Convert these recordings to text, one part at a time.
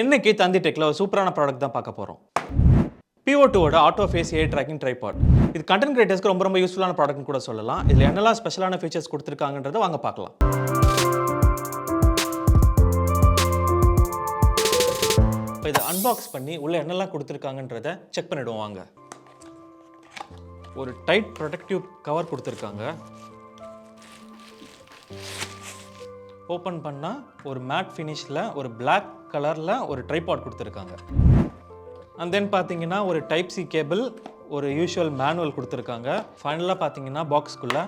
இன்னைக்கு தந்தி டெக்ல ஒரு சூப்பரான ப்ராடக்ட் தான் பார்க்க போறோம். PO2ஓட auto face AI tracking tripod. இது கண்டென்ட் கிரியேட்டர்ஸ்க்கு ரொம்ப யூஸ்ஃபுல்லான ப்ராடக்ட்னு கூட சொல்லலாம். இதுல என்னெல்லாம் ஸ்பெஷலான ஃபீச்சர்ஸ் கொடுத்திருக்காங்கன்றதை வாங்க பார்க்கலாம். இப்போ இதை அன்பாக்ஸ் பண்ணி உள்ள என்னெல்லாம் கொடுத்திருக்காங்கன்றதை செக் பண்ணிடுவோம் வாங்க. ஒரு டைட் ப்ரொடெக்டிவ் கவர் கொடுத்திருக்காங்க. ஓப்பன் பண்ணா ஒரு மேட் ஃபினிஷ்ல ஒரு பிளாக் கலர்ல ஒரு ட்ரைபாட் கொடுத்திருக்காங்க. அண்ட் தென் பார்த்தீங்கன்னா ஒரு டைப் சி கேபிள், ஒரு யூஷுவல் மேனுவல் கொடுத்துருக்காங்க. ஃபைனலாக பார்த்தீங்கன்னா பாக்ஸ்க்குள்ளே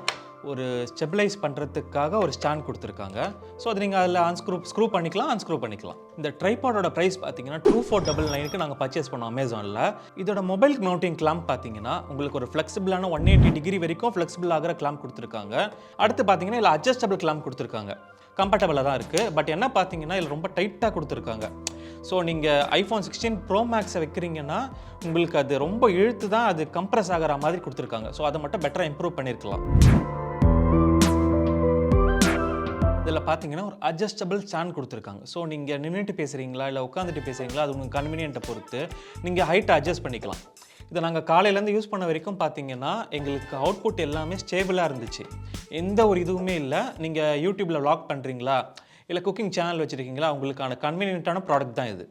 ஒரு ஸ்டெபிளைஸ் பண்ணுறதுக்காக ஒரு ஸ்டாண்ட் கொடுத்துருக்காங்க. ஸோ அது நீங்கள் அதில் ஸ்க்ரூ பண்ணிக்கலாம், அன்ஸ்க்ரூ பண்ணிக்கலாம். இந்த ட்ரைபாடோட ப்ரைஸ் பார்த்தீங்கன்னா 2499க்கு நாங்கள் பர்ச்சேஸ் பண்ணோம் அமேசானில். இதோட மொபைல் மவுண்டிங் கிளாம்ப் பார்த்தீங்கன்னா உங்களுக்கு ஒரு ஃப்ளெக்சிபிளான 180 டிகிரி வரைக்கும் ஃப்ளெக்சிபிள் ஆகிற கிளாம்ப் கொடுத்துருக்காங்க. அடுத்து பார்த்தீங்கன்னா இதில் அட்ஜஸ்டபிள் கிளாம்ப் கொடுத்துருக்காங்க. கம்ஃபர்டபுளாக தான் இருக்குது. பட் என்ன பார்த்தீங்கன்னா இதில் ரொம்ப டைட்டாக கொடுத்துருக்காங்க. ஸோ நீங்கள் iPhone 16 Pro Maxை வைக்கிறீங்கன்னா உங்களுக்கு அது ரொம்ப இழுத்து தான் அது கம்ப்ரஸ் ஆகிற மாதிரி கொடுத்துருக்காங்க. ஸோ அதை மட்டும் பெட்டராக இம்ப்ரூவ் பண்ணியிருக்கலாம். இதில் பார்த்தீங்கன்னா ஒரு அட்ஜஸ்டபிள் ஸ்டாண்ட் கொடுத்துருக்காங்க. ஸோ நீங்கள் நின்றுட்டு பேசுகிறீங்களா இல்லை உட்காந்துட்டு பேசுகிறீங்களா அது உங்களுக்கு கன்வீனியன்ட்டை பொறுத்து நீங்கள் ஹைட்டை அட்ஜஸ்ட் பண்ணிக்கலாம். இதை நாங்கள் காலையிலேருந்து யூஸ் பண்ண வரைக்கும் பார்த்தீங்கன்னா எங்களுக்கு அவுட்புட் எல்லாமே ஸ்டேபிளாக இருந்துச்சு. எந்த ஒரு இதுவுமே இல்லை. நீங்கள் யூடியூப்பில் vlog பண்ணுறீங்களா இல்லை குக்கிங் சேனல் வச்சுருக்கீங்களா உங்களுக்கான கன்வீனியன்ட்டான ப்ராடக்ட் தான் இது.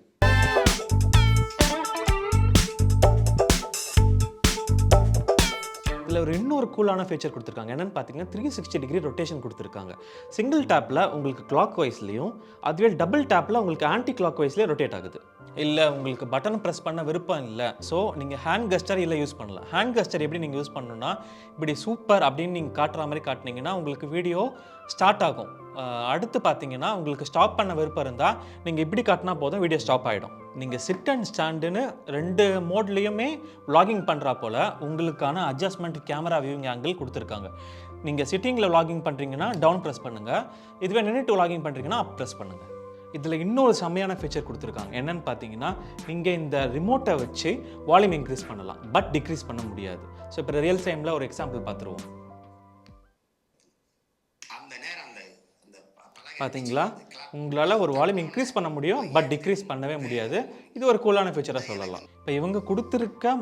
இதில் ஒரு இன்னொரு கூலான ஃபீச்சர் கொடுத்துருக்காங்க. என்னென்னு பார்த்தீங்கன்னா 360 டிகிரி ரொட்டேஷன் கொடுத்துருக்காங்க. சிங்கிள் டேப்பில் உங்களுக்கு கிளாக் வைஸ்லையும் அதுவே டபுள் டேப்பில் உங்களுக்கு ஆன்டி கிளாக் வைஸ்லேயே ரொட்டேட் ஆகுது. இல்லை உங்களுக்கு பட்டன் ப்ரெஸ் பண்ண விருப்பம் இல்லை, ஸோ நீங்கள் ஹேண்ட் கெஸ்டர் இல்லை யூஸ் பண்ணலாம். ஹேண்ட் கெஸ்டர் எப்படி நீங்கள் யூஸ் பண்ணணும்னா இப்படி சூப்பர் அப்படின்னு நீங்கள் காட்டுற மாதிரி காட்டினீங்கன்னா உங்களுக்கு வீடியோ ஸ்டார்ட் ஆகும். அடுத்து பார்த்தீங்கன்னா உங்களுக்கு ஸ்டாப் பண்ண விருப்பம் இருந்தால் நீங்கள் இப்படி காட்டினா போதும், வீடியோ ஸ்டாப் ஆகிடும். நீங்கள் சிட் அண்ட் ஸ்டாண்டுன்னு 2 மோட்லேயுமே vlogging பண்ணுறா போல் உங்களுக்கான அட்ஜஸ்ட்மெண்ட் கேமரா வியூவிங் ஆங்கிள் கொடுத்துருக்காங்க. நீங்கள் சிட்டிங்கில் vlogging பண்ணுறீங்கன்னா டவுன் ப்ரெஸ் பண்ணுங்கள், இதுவே நின்றுட்டு vlogging பண்ணுறீங்கன்னா அப் ப்ரெஸ் பண்ணுங்கள். இதில் இன்னொரு செம்மையான ஃபீச்சர் கொடுத்துருக்காங்க. என்னென்னு பார்த்தீங்கன்னா நீங்கள் இந்த ரிமோட்டை வச்சு வால்யூம் இன்க்ரீஸ் பண்ணலாம், பட் டிக்ரீஸ் பண்ண முடியாது. ஸோ இப்போ ரியல் டைமில் ஒரு எக்ஸாம்பிள் பார்த்துருவோம். பார்த்தீங்களா, உங்களால் ஒரு வால்யூம் இன்க்ரீஸ் பண்ண முடியும், பட் டிக்ரீஸ் பண்ணவே முடியாது. இது ஒரு கூலான ஃபீச்சராக சொல்லலாம். இப்போ இவங்க கொடுத்துருக்க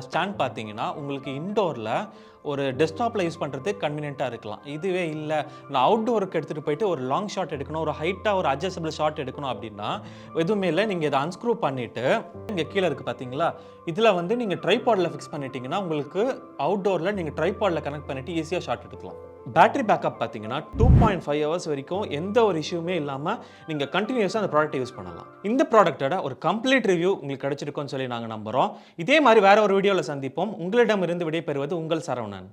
ஸ்டாண்ட் பார்த்தீங்கன்னா உங்களுக்கு இன்டோரில் ஒரு டெஸ்க்டாப்பில் யூஸ் பண்ணுறதுக்கு கன்வீனியண்ட்டாக இருக்கலாம். இதுவே இல்லை நான் அவுட்டோருக்கு எடுத்துகிட்டு போயிட்டு ஒரு லாங் ஷாட் எடுக்கணும், ஒரு ஹைட்டாக ஒரு அட்ஜஸ்டபிள் ஷாட் எடுக்கணும் அப்படின்னா எதுவுமே இல்லை. நீங்கள் இதை அன்ஸ்க்ரூ பண்ணிவிட்டு இங்கே கீழே இருக்குது பார்த்தீங்களா, இதில் வந்து நீங்கள் ட்ரைபாடில் ஃபிக்ஸ் பண்ணிட்டீங்கன்னா உங்களுக்கு அவுட்டோரில் நீங்கள் ட்ரைபாடில் கனெக்ட் பண்ணிவிட்டு ஈஸியாக ஷாட் எடுக்கலாம். பேட்டரி பேக்கப் பார்த்தீங்கன்னா 2.5 hours வரைக்கும் எந்த ஒரு இஷ்யூமே இல்லாமல் நீங்கள் கண்டினியூஸாக அந்த ப்ராடக்ட்டை யூஸ் பண்ணலாம். இந்த ப்ராடக்ட்டோட ஒரு கம்ப்ளீட் ரிவ்யூ உங்களுக்கு கிடைச்சிருக்கும்னு சொல்லி நாங்கள் நம்புகிறோம். இதே மாதிரி வேற ஒரு வீடியோவில் சந்திப்போம். உங்களிடமிருந்து விடைபெறுவது உங்கள் சரவணன்.